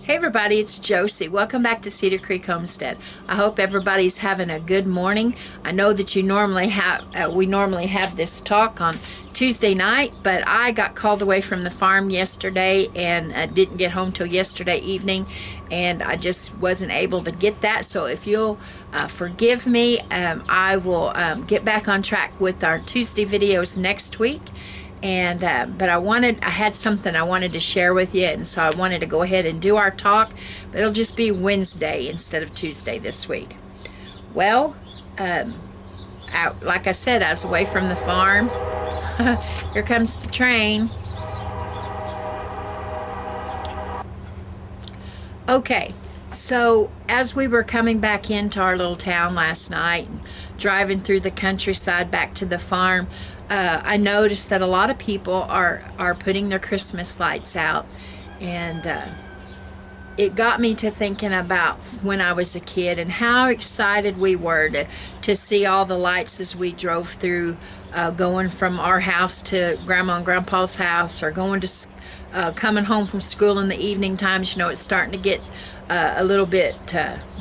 Hey everybody, it's Josie. Welcome back to Cedar Creek Homestead. I hope everybody's having a good morning. I know that you normally have we normally have this talk on Tuesday night, but I got called away from the farm yesterday and didn't get home till yesterday evening, and I just wasn't able to get that. So if you'll forgive me, I will get back on track with our Tuesday videos next week. And but I had something I wanted to share with you, and so I wanted to go ahead and do our talk, but it'll just be Wednesday instead of Tuesday this week. Well, like I said, I was away from the farm. Here comes the train. Okay, so as we were coming back into our little town last night and driving through the countryside back to the farm, I noticed that a lot of people are putting their Christmas lights out, and it got me to thinking about when I was a kid and how excited we were to see all the lights as we drove through, going from our house to Grandma and Grandpa's house, or going to coming home from school in the evening times. You know, it's starting to get a little bit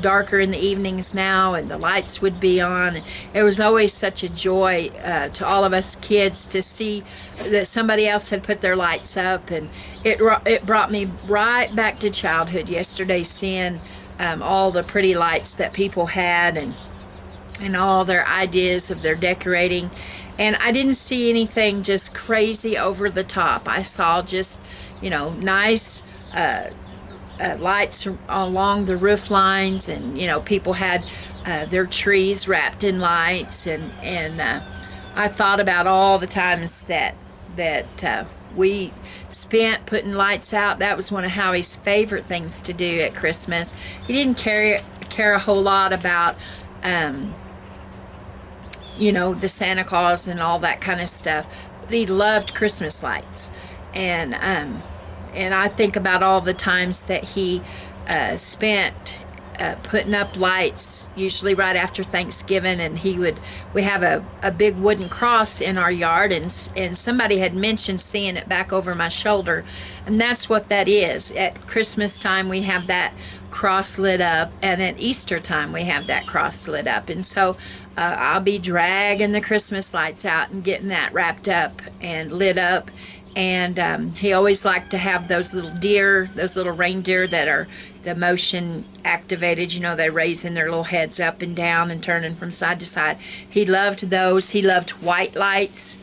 darker in the evenings now, and the lights would be on. It was always such a joy to all of us kids to see that somebody else had put their lights up, and it brought me right back to childhood yesterday, seeing all the pretty lights that people had, and all their ideas of their decorating. And I didn't see anything just crazy over the top. I saw just, you know, nice lights along the roof lines, and you know, people had their trees wrapped in lights, and I thought about all the times that we spent putting lights out. That was one of Howie's favorite things to do at Christmas. He didn't care a whole lot about you know, the Santa Claus and all that kind of stuff, but he loved Christmas lights. And I think about all the times that he spent putting up lights, usually right after Thanksgiving, and we have a big wooden cross in our yard, and somebody had mentioned seeing it back over my shoulder, and that's what that is. At Christmas time we have that cross lit up, and at Easter time we have that cross lit up, and so I'll be dragging the Christmas lights out and getting that wrapped up and lit up. And he always liked to have those little deer, those little reindeer that are the motion activated. You know, they're raising their little heads up and down and turning from side to side. He loved those. He loved white lights,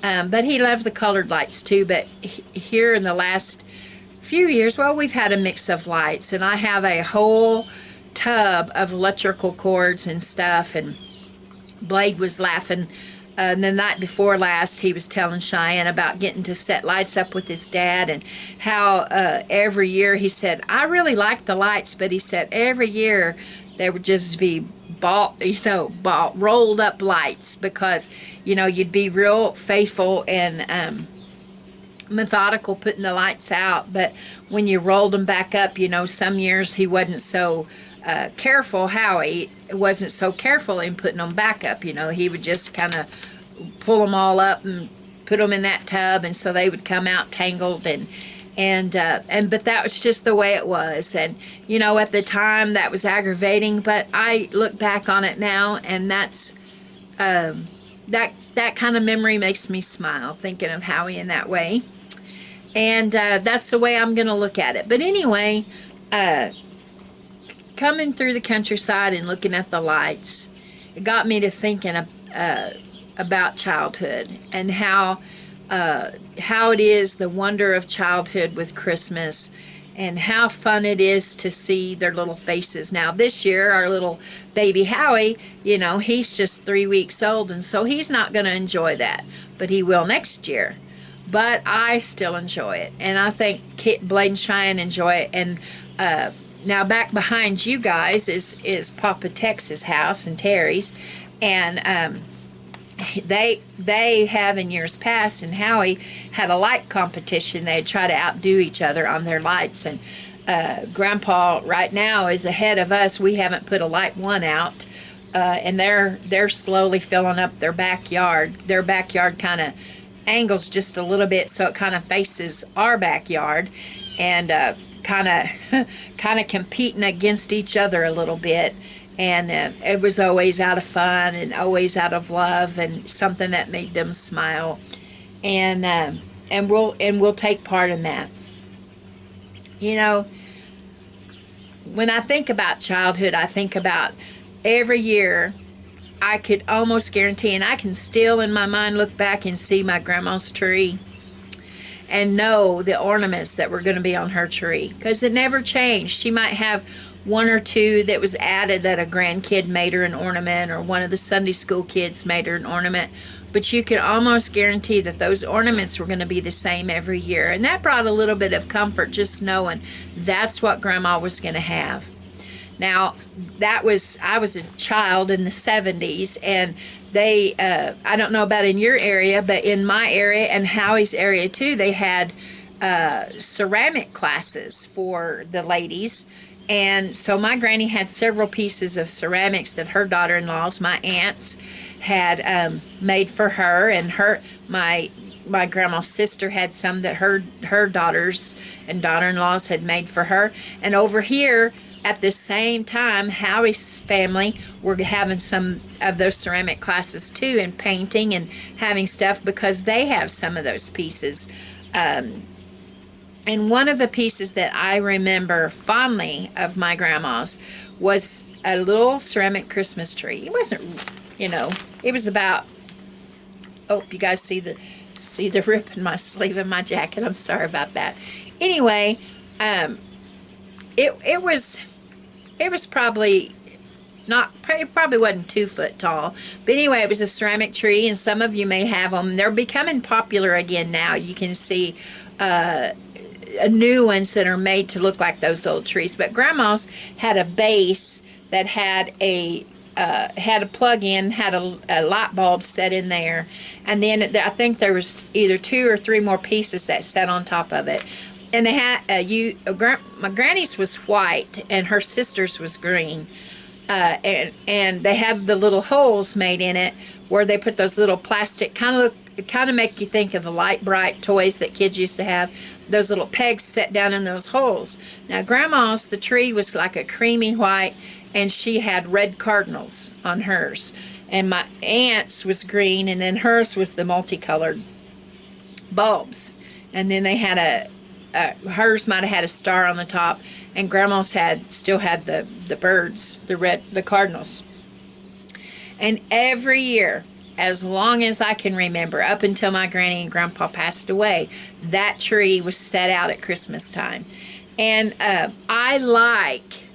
but he loved the colored lights too. But here in the last few years, well, we've had a mix of lights, and I have a whole tub of electrical cords and stuff. And Blade was laughing. The night before last, he was telling Cheyenne about getting to set lights up with his dad, and how every year, he said, I really like the lights, but he said every year they would just be rolled up lights, because you know, you'd be real faithful and methodical putting the lights out, but when you rolled them back up, you know, some years he wasn't so careful. Howie wasn't so careful in putting them back up. You know, he would just kind of pull them all up and put them in that tub, and so they would come out tangled, and but that was just the way it was. And you know, at the time that was aggravating, but I look back on it now, and that's that kind of memory makes me smile, thinking of Howie in that way. And that's the way I'm gonna look at it. But anyway, coming through the countryside and looking at the lights, it got me to thinking about childhood, and how it is the wonder of childhood with Christmas, and how fun it is to see their little faces. Now this year, our little baby Howie, you know, he's just 3 weeks old, and so he's not going to enjoy that, but he will next year. But I still enjoy it, and I think Blade and Cheyenne enjoy it. And now back behind you guys is Papa Tex's house and Terry's, and they have in years past, and Howie had a light competition. They'd try to outdo each other on their lights, and Grandpa right now is ahead of us. We haven't put a light one out, and they're slowly filling up their backyard. Their backyard kind of angles just a little bit, so it kind of faces our backyard, and kind of kind of competing against each other a little bit. And it was always out of fun and always out of love and something that made them smile. And we'll take part in that. You know, when I think about childhood, I think about every year. I could almost guarantee, and I can still in my mind look back and see my grandma's tree and know the ornaments that were going to be on her tree, because it never changed. She might have one or two that was added that a grandkid made her an ornament, or one of the Sunday school kids made her an ornament, but you could almost guarantee that those ornaments were going to be the same every year. And that brought a little bit of comfort, just knowing that's what grandma was going to have. Now, I was a child in the 70s, and they, I don't know about in your area, but in my area and Howie's area too, they had ceramic classes for the ladies. And so my granny had several pieces of ceramics that her daughter-in-laws, my aunts, had made for her, and my grandma's sister had some that her daughters and daughter-in-laws had made for her. And over here at the same time, Howie's family were having some of those ceramic classes too, and painting and having stuff, because they have some of those pieces. And one of the pieces that I remember fondly of my grandma's was a little ceramic Christmas tree. It wasn't, you know, it was about, oh, you guys see the rip in my sleeve of my jacket. I'm sorry about that. Anyway, it was probably not, it probably wasn't 2 foot tall, but anyway, it was a ceramic tree, and some of you may have them. They're becoming popular again now. You can see new ones that are made to look like those old trees, but grandma's had a base that had a plug-in, had a light bulb set in there, and then I think there was either 2 or 3 more pieces that sat on top of it. And they had my granny's was white and her sister's was green, and they had the little holes made in it where they put those little plastic, kind of make you think of the light bright toys that kids used to have. Those little pegs set down in those holes. Now grandma's, the tree was like a creamy white, and she had red cardinals on hers, and my aunt's was green, and then hers was the multicolored bulbs, and then they had hers might have had a star on the top, and grandma's still had the birds, the cardinals. And every year, as long as I can remember, up until my granny and grandpa passed away, that tree was set out at Christmas time. And I like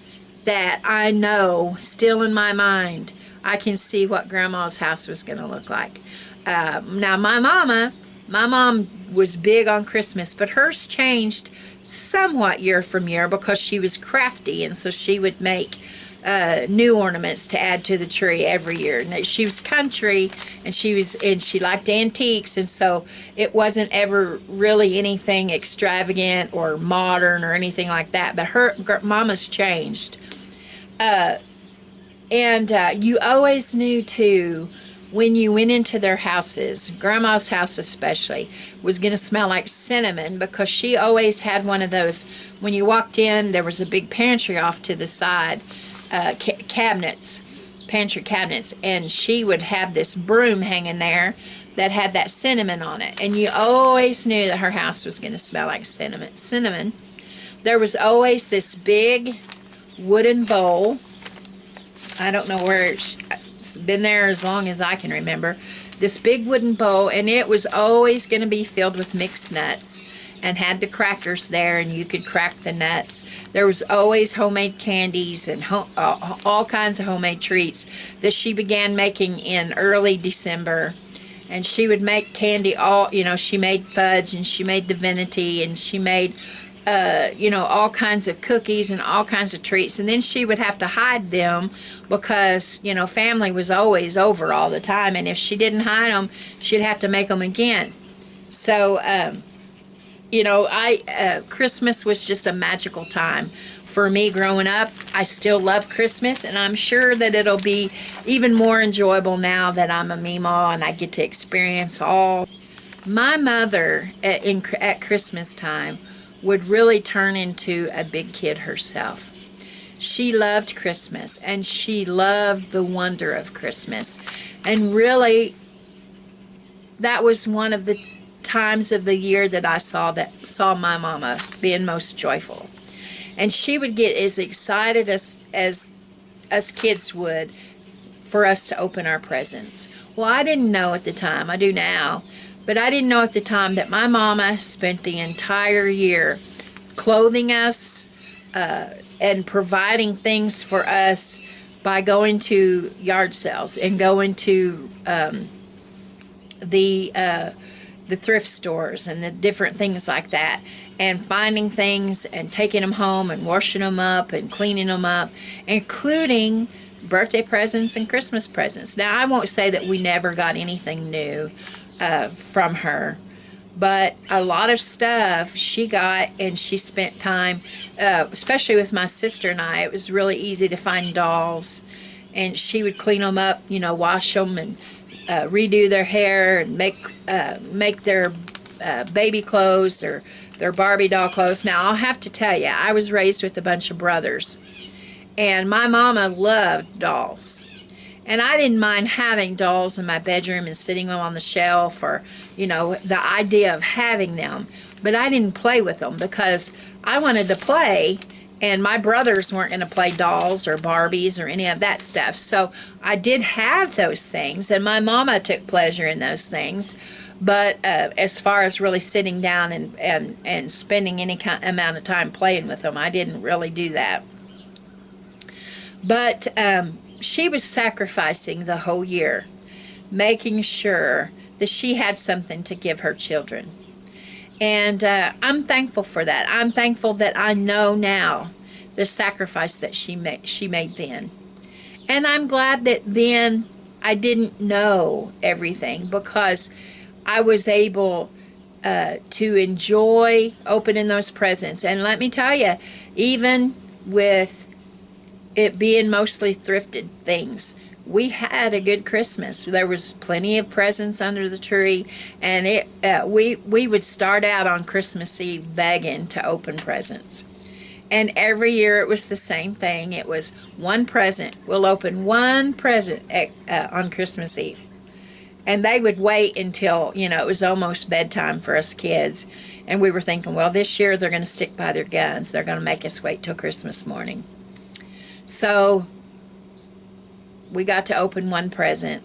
that. I know, still in my mind, I can see what grandma's house was going to look like. Now my mom was big on Christmas, but hers changed somewhat year from year because she was crafty, and so she would make new ornaments to add to the tree every year. And she was country, and she liked antiques, and so it wasn't ever really anything extravagant or modern or anything like that. But her mama's changed, and you always knew too, when you went into their houses, grandma's house especially, was going to smell like cinnamon, because she always had one of those, when you walked in, there was a big pantry off to the side, pantry cabinets, and she would have this broom hanging there that had that cinnamon on it, and you always knew that her house was going to smell like cinnamon. There was always this big wooden bowl. I don't know where it's been there as long as I can remember. This big wooden bowl, and it was always going to be filled with mixed nuts, and had the crackers there, and you could crack the nuts. There was always homemade candies and all kinds of homemade treats that she began making in early December. And she would make candy she made fudge, and she made divinity, and she made all kinds of cookies and all kinds of treats. And then she would have to hide them because, family was always over all the time. And if she didn't hide them, she'd have to make them again. So, Christmas was just a magical time for me growing up. I still love Christmas, and I'm sure that it'll be even more enjoyable now that I'm a Meemaw and I get to experience all. My mother at Christmas time would really turn into a big kid herself. She loved Christmas, and she loved the wonder of Christmas. And really, that was one of the times of the year that I saw my mama being most joyful. And she would get as excited as us kids would for us to open our presents. Well, I didn't know at the time, I do now, but I didn't know at the time that my mama spent the entire year clothing us and providing things for us by going to yard sales and going to the thrift stores and the different things like that, and finding things and taking them home and washing them up and cleaning them up, including birthday presents and Christmas presents. Now, I won't say that we never got anything new from her, but a lot of stuff she got, and she spent time, especially with my sister and I. It was really easy to find dolls, and she would clean them up, you know, wash them and redo their hair and make their baby clothes or their Barbie doll clothes. Now, I'll have to tell you, I was raised with a bunch of brothers, and my mama loved dolls. And I didn't mind having dolls in my bedroom and sitting them on the shelf, or, you know, the idea of having them. But I didn't play with them because I wanted to play, and my brothers weren't going to play dolls or Barbies or any of that stuff. So I did have those things, and my mama took pleasure in those things. But as far as really sitting down and spending any amount of time playing with them, I didn't really do that. But she was sacrificing the whole year, making sure that she had something to give her children. And I'm thankful for that. I'm thankful that I know now the sacrifice that she made then. And I'm glad that then I didn't know everything, because I was able to enjoy opening those presents. And let me tell you, even with it being mostly thrifted things, we had a good Christmas. There was plenty of presents under the tree, and we would start out on Christmas Eve begging to open presents. And every year it was the same thing. It was one present. We'll open one present on Christmas Eve. And they would wait until, you know, it was almost bedtime for us kids. And we were thinking, well, this year they're going to stick by their guns. They're going to make us wait till Christmas morning. So we got to open one present.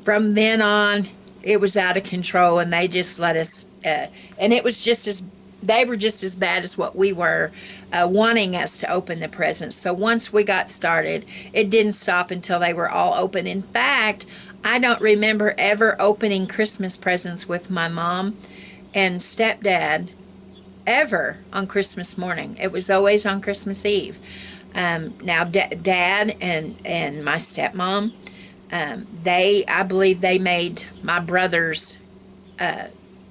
From then on, it was out of control, and they just let us, and it was just as, they were just as bad as what we were, wanting us to open the presents. So once we got started, it didn't stop until they were all open. In fact, I don't remember ever opening Christmas presents with my mom and stepdad ever on Christmas morning. It was always on Christmas Eve. Now, Dad and my stepmom, I believe they made my brothers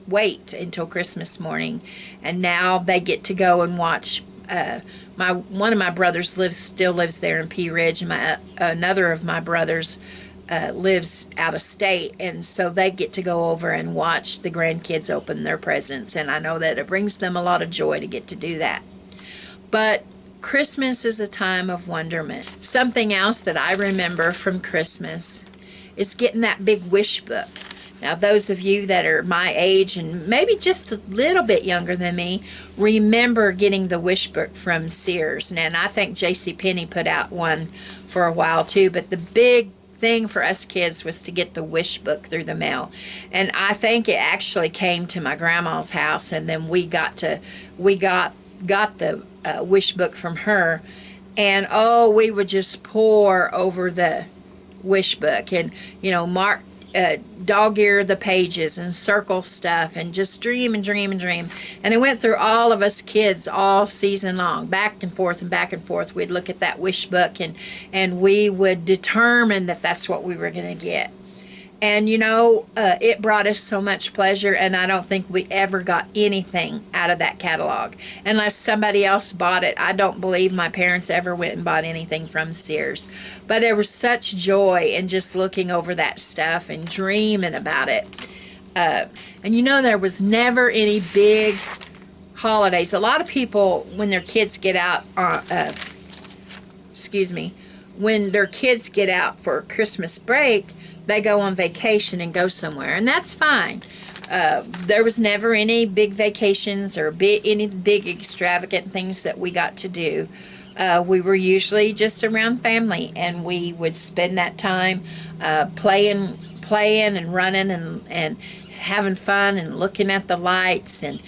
wait until Christmas morning, and now they get to go and watch. One of my brothers still lives there in Pea Ridge, and another of my brothers lives out of state, and so they get to go over and watch the grandkids open their presents, and I know that it brings them a lot of joy to get to do that. But Christmas is a time of wonderment. Something else that I remember from Christmas is getting that big wish book. Now, those of you that are my age and maybe just a little bit younger than me remember getting the wish book from Sears. And I think JCPenney put out one for a while too, but the big thing for us kids was to get the wish book through the mail. And I think it actually came to my grandma's house, and then we got the wish book from her, and oh, we would just pour over the wish book, and, you know, mark dog-ear the pages and circle stuff and just dream and dream and dream. And it went through all of us kids all season long, back and forth and back and forth. We'd look at that wish book, and we would determine that that's what we were going to get. And, you know, it brought us so much pleasure, and I don't think we ever got anything out of that catalog. Unless somebody else bought it. I don't believe my parents ever went and bought anything from Sears. But there was such joy in just looking over that stuff and dreaming about it. And, you know, there was never any big holidays. A lot of people, when their kids get out, when their kids get out for Christmas break, they go on vacation and go somewhere, and that's fine. There was never any big vacations or any big extravagant things that we got to do. We were usually just around family, and we would spend that time playing and running and having fun and looking at the lights and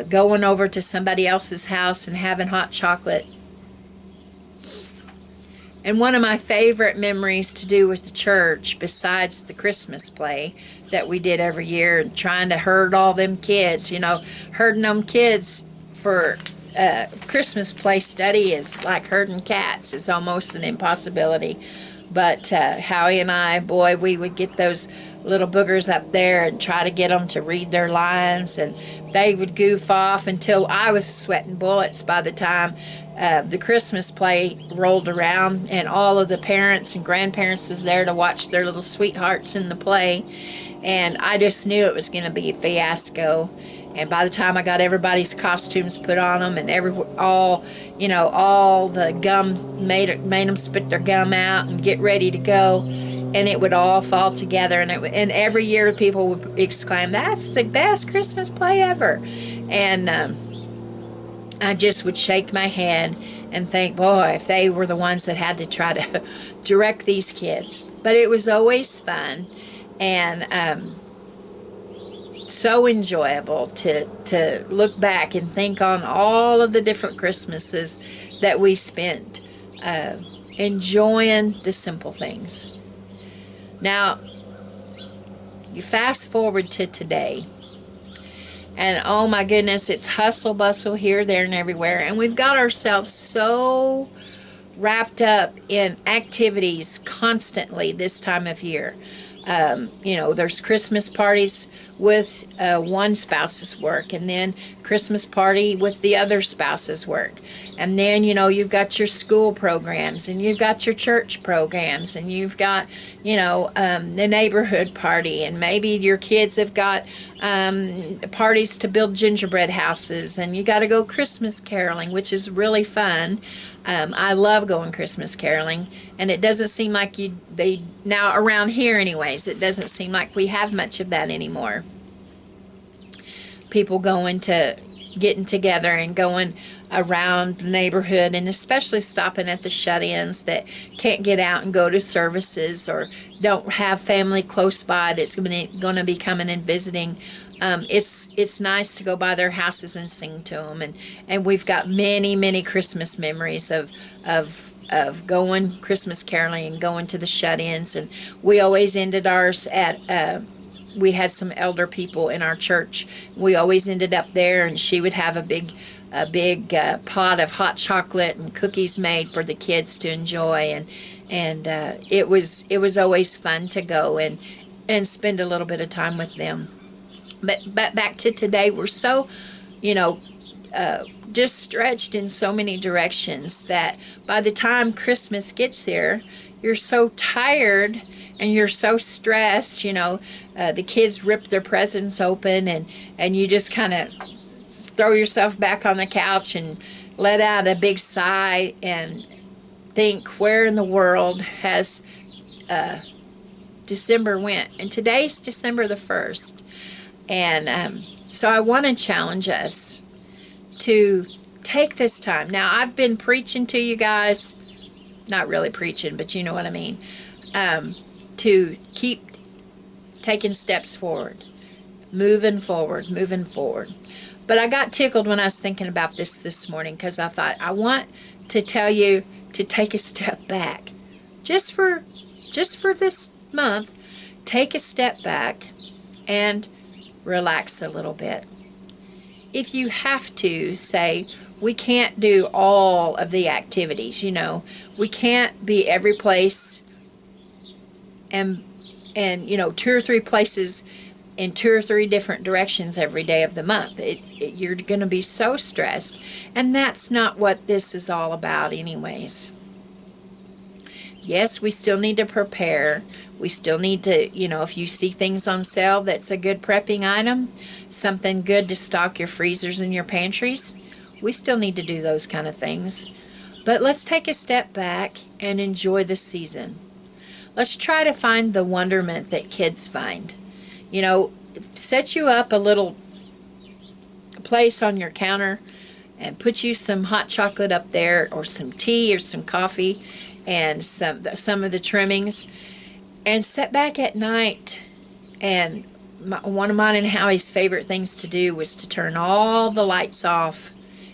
going over to somebody else's house and having hot chocolate. And one of my favorite memories to do with the church, besides the Christmas play that we did every year, and trying to herd all them kids, herding them kids for Christmas play study is like herding cats. It's almost an impossibility. But Howie and I, boy, we would get those little boogers up there and try to get them to read their lines, and they would goof off until I was sweating bullets by the time the Christmas play rolled around, and all of the parents and grandparents was there to watch their little sweethearts in the play. And I just knew it was going to be a fiasco. And by the time I got everybody's costumes put on them, and all the gum made them spit their gum out and get ready to go, and it would all fall together. And every year people would exclaim, "That's the best Christmas play ever!" And I just would shake my head and think, boy, if they were the ones that had to try to direct these kids. But it was always fun, and so enjoyable to look back and think on all of the different Christmases that we spent enjoying the simple things. Now, you fast forward to today, and oh my goodness, it's hustle bustle here, there, and everywhere, and we've got ourselves so wrapped up in activities constantly this time of year. There's Christmas parties with one spouse's work, and then Christmas party with the other spouse's work. And then, you've got your school programs, and you've got your church programs, and you've got, the neighborhood party, and maybe your kids have got parties to build gingerbread houses, and you got to go Christmas caroling, which is really fun. I love going Christmas caroling, and it doesn't seem like now around here anyways, it doesn't seem like we have much of that anymore. People getting together and going around the neighborhood, and especially stopping at the shut-ins that can't get out and go to services, or don't have family close by that's going to be coming and visiting. It's nice to go by their houses and sing to them, and we've got many Christmas memories of going Christmas caroling and going to the shut-ins. And we always ended ours at we had some elder people in our church. We always ended up there, and she would have a big pot of hot chocolate and cookies made for the kids to enjoy, and it was always fun to go and spend a little bit of time with them. But back to today, we're so just stretched in so many directions that by the time Christmas gets there, you're so tired and you're so stressed. The kids rip their presents open, and you just kind of throw yourself back on the couch and let out a big sigh and think, where in the world has December went? And today's December the 1st. And so I want to challenge us to take this time. Now, I've been preaching to you guys, not really preaching, but you know what I mean, to keep taking steps forward, moving forward. But I got tickled when I was thinking about this morning, because I thought, I want to tell you to take a step back. Just for this month, take a step back and relax a little bit. If you have to, say, we can't do all of the activities, we can't be every place and 2 or 3 places in 2 or 3 different directions every day of the month. You're going to be so stressed, and that's not what this is all about anyways. Yes, we still need to prepare. We still need to, if you see things on sale that's a good prepping item, something good to stock your freezers and your pantries, we still need to do those kind of things. But let's take a step back and enjoy the season. Let's try to find the wonderment that kids find. Set you up a little place on your counter and put you some hot chocolate up there, or some tea or some coffee, and some of the trimmings, and sit back at night. And one of mine and Howie's favorite things to do was to turn all the lights off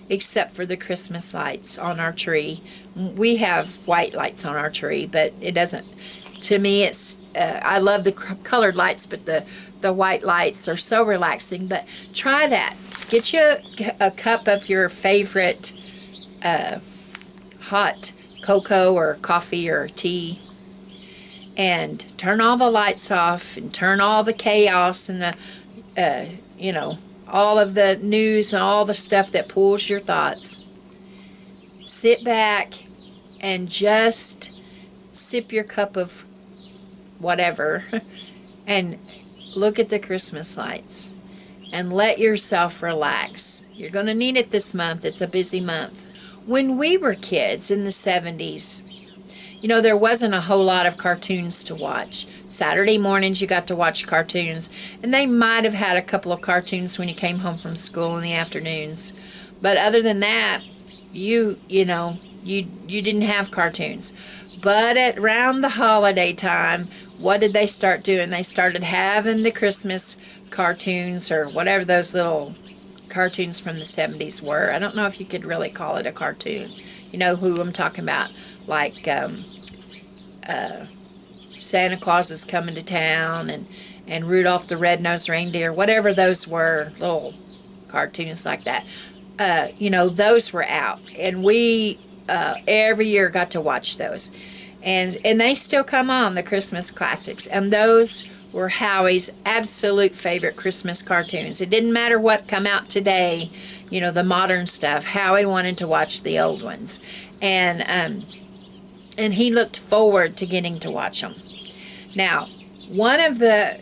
except for the Christmas lights on our tree. We have white lights on our tree, but it doesn't, to me, it's I love the colored lights, but the white lights are so relaxing. But try that. Get you a cup of your favorite hot cocoa or coffee or tea, and turn all the lights off, and turn all the chaos and the all of the news and all the stuff that pulls your thoughts. Sit back and just sip your cup of whatever and look at the Christmas lights and let yourself relax. You're going to need it this month. It's a busy month. When we were kids in the 70s, there wasn't a whole lot of cartoons to watch. Saturday mornings you got to watch cartoons, and they might have had a couple of cartoons when you came home from school in the afternoons. But other than that, you didn't have cartoons. But around the holiday time, what did they start doing? They started having the Christmas cartoons, or whatever those little cartoons from the 70s were. I don't know if you could really call it a cartoon. You know who I'm talking about, like Santa Claus is coming to town, and Rudolph the Red-Nosed Reindeer, whatever those were, little cartoons like that. Those were out, and we every year got to watch those, and they still come on, the Christmas classics, and those were Howie's absolute favorite Christmas cartoons. It didn't matter what come out today, the modern stuff. Howie wanted to watch the old ones, and he looked forward to getting to watch them. Now, one of the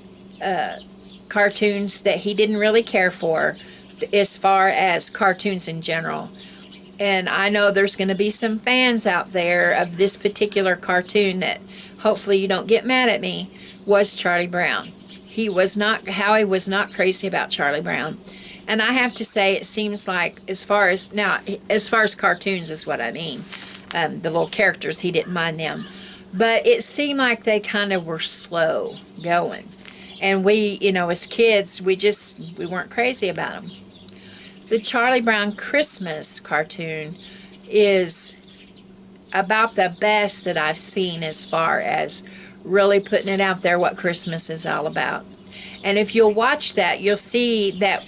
cartoons that he didn't really care for, as far as cartoons in general, and I know there's going to be some fans out there of this particular cartoon that hopefully you don't get mad at me, was Charlie Brown. Howie was not crazy about Charlie Brown. And I have to say, it seems like, as far as cartoons is what I mean, the little characters, he didn't mind them. But it seemed like they kind of were slow going. And we, as kids, we weren't crazy about them. The Charlie Brown Christmas cartoon is about the best that I've seen as far as really putting it out there what Christmas is all about. And if you'll watch that, you'll see that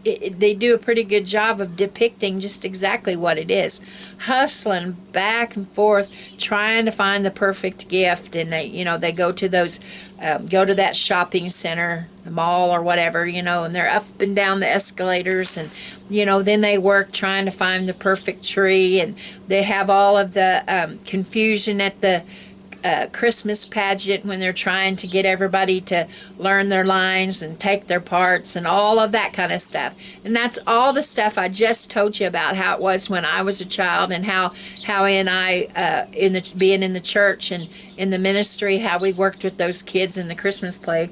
they do a pretty good job of depicting just exactly what it is. Hustling back and forth, trying to find the perfect gift. And they go to that shopping center, the mall or whatever, and they're up and down the escalators, and, then they work trying to find the perfect tree, and they have all of the confusion at the Christmas pageant when they're trying to get everybody to learn their lines and take their parts and all of that kind of stuff. And that's all the stuff I just told you about, how it was when I was a child, and how Howie and I, being in the church and in the ministry, how we worked with those kids in the Christmas play.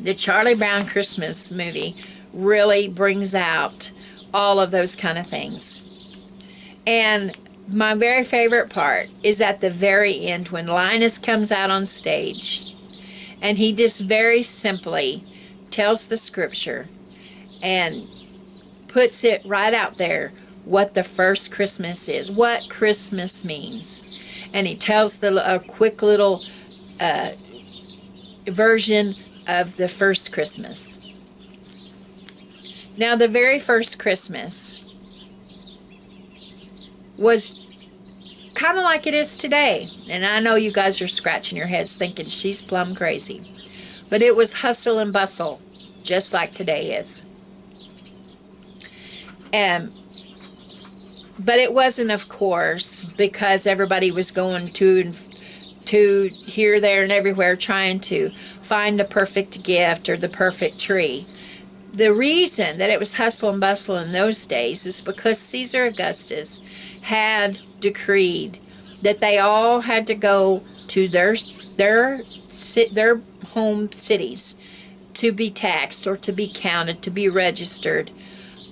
The Charlie Brown Christmas movie really brings out all of those kind of things. And my very favorite part is at the very end when Linus comes out on stage, and he just very simply tells the scripture and puts it right out there what the first Christmas is, what Christmas means. And he tells a quick little version of the first Christmas. Now, the very first Christmas was kind of like it is today. And I know you guys are scratching your heads thinking she's plumb crazy. But it was hustle and bustle, just like today is. And But it wasn't, of course, because everybody was going to here, there, and everywhere trying to find the perfect gift or the perfect tree. The reason that it was hustle and bustle in those days is because Caesar Augustus had decreed that they all had to go to their home cities to be taxed or to be counted, to be registered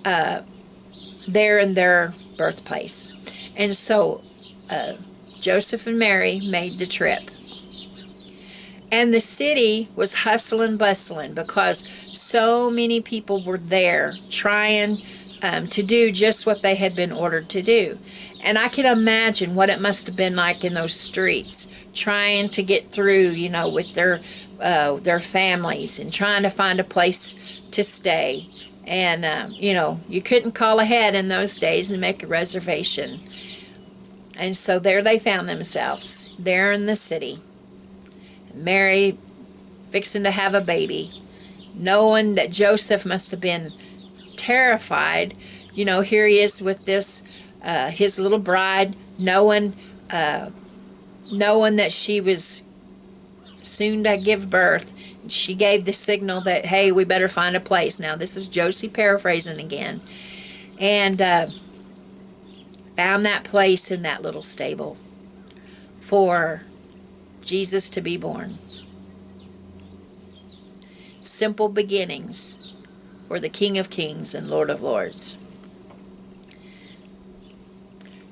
there in their birthplace. And so Joseph and Mary made the trip. And the city was hustling and bustling because so many people were there trying to do just what they had been ordered to do. And I can imagine what it must have been like in those streets, trying to get through, you know, with their families and trying to find a place to stay. And, you know, you couldn't call ahead in those days and make a reservation. And so there they found themselves, there in the city. Mary fixing to have a baby, knowing that Joseph must have been terrified. You know, here he is with this, his little bride, knowing that she was soon to give birth. She gave the signal that, hey, we better find a place. Now, this is Josie paraphrasing again. And found that place in that little stable for Jesus to be born. Simple beginnings for the King of Kings and Lord of Lords.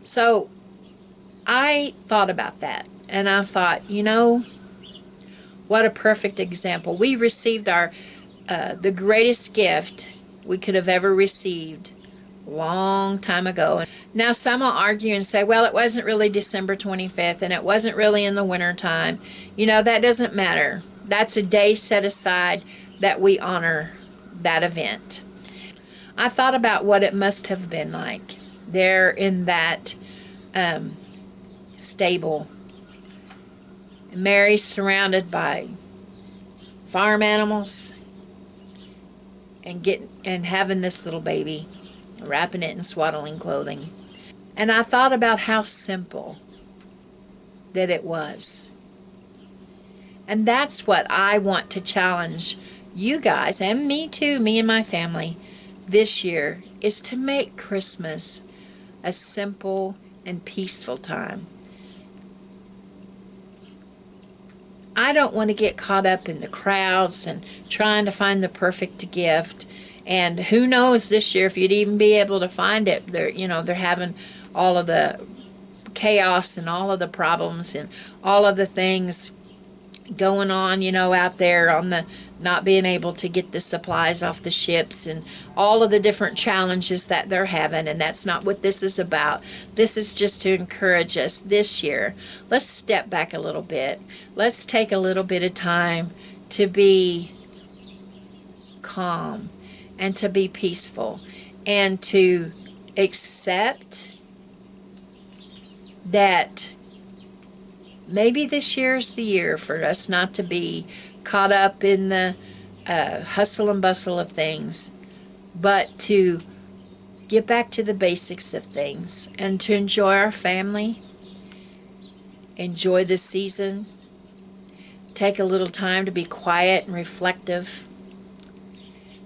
So I thought about that, and I thought, you know, what a perfect example. We received the greatest gift we could have ever received a long time ago. Now some will argue and say, well, it wasn't really December 25th and it wasn't really in the winter time. You know, that doesn't matter. That's a day set aside that we honor that event. I thought about what it must have been like there in that stable. Mary surrounded by farm animals and having this little baby, wrapping it in swaddling clothing. And I thought about how simple that it was. And that's what I want to challenge you guys, and me too, me and my family, this year, is to make Christmas a simple and peaceful time. I don't want to get caught up in the crowds and trying to find the perfect gift. And who knows this year if you'd even be able to find it. They're having all of the chaos and all of the problems and all of the things going on, out there on the not being able to get the supplies off the ships and all of the different challenges that they're having. And that's not what this is about. This is just to encourage us this year. Let's step back a little bit. Let's take a little bit of time to be calm and to be peaceful and to accept that maybe this year's the year for us not to be caught up in the hustle and bustle of things, but to get back to the basics of things and to enjoy our family, enjoy the season, take a little time to be quiet and reflective,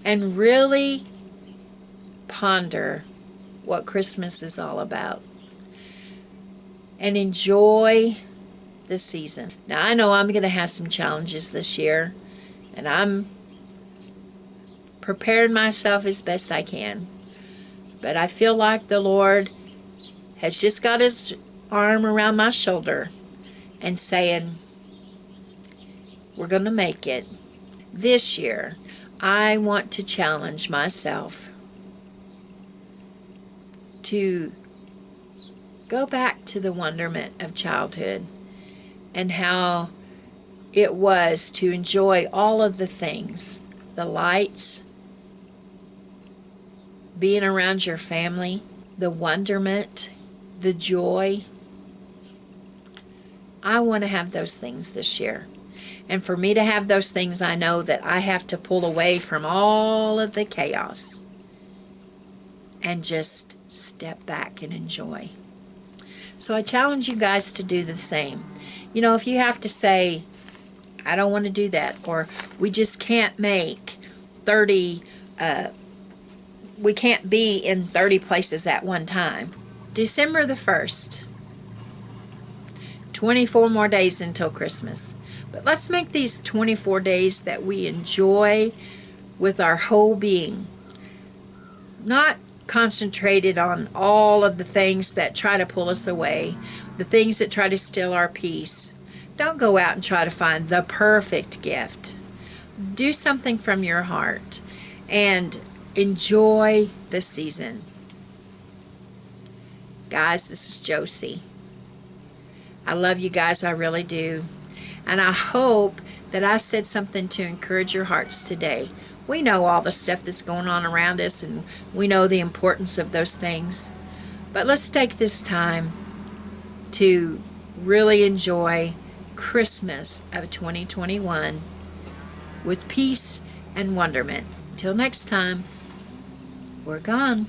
and really ponder what Christmas is all about and enjoy this season. Now I know I'm going to have some challenges this year, and I'm preparing myself as best I can. But I feel like the Lord has just got his arm around my shoulder and saying, we're going to make it. This year, I want to challenge myself to go back to the wonderment of childhood and how it was to enjoy all of the things, the lights, being around your family, the wonderment, the joy. I want to have those things this year. And for me to have those things, I know that I have to pull away from all of the chaos and just step back and enjoy. So I challenge you guys to do the same. You know, if you have to say, I don't want to do that, or we just can't make 30, we can't be in 30 places at one time. December the 1st, 24 more days until Christmas. But let's make these 24 days that we enjoy with our whole being. Not concentrated on all of the things that try to pull us away, the things that try to steal our peace. Don't go out and try to find the perfect gift. Do something from your heart and enjoy the season. Guys, this is Josie. I love you guys, I really do. And I hope that I said something to encourage your hearts today. We know all the stuff that's going on around us, and we know the importance of those things. But let's take this time to really enjoy Christmas of 2021 with peace and wonderment. Till next time, we're gone.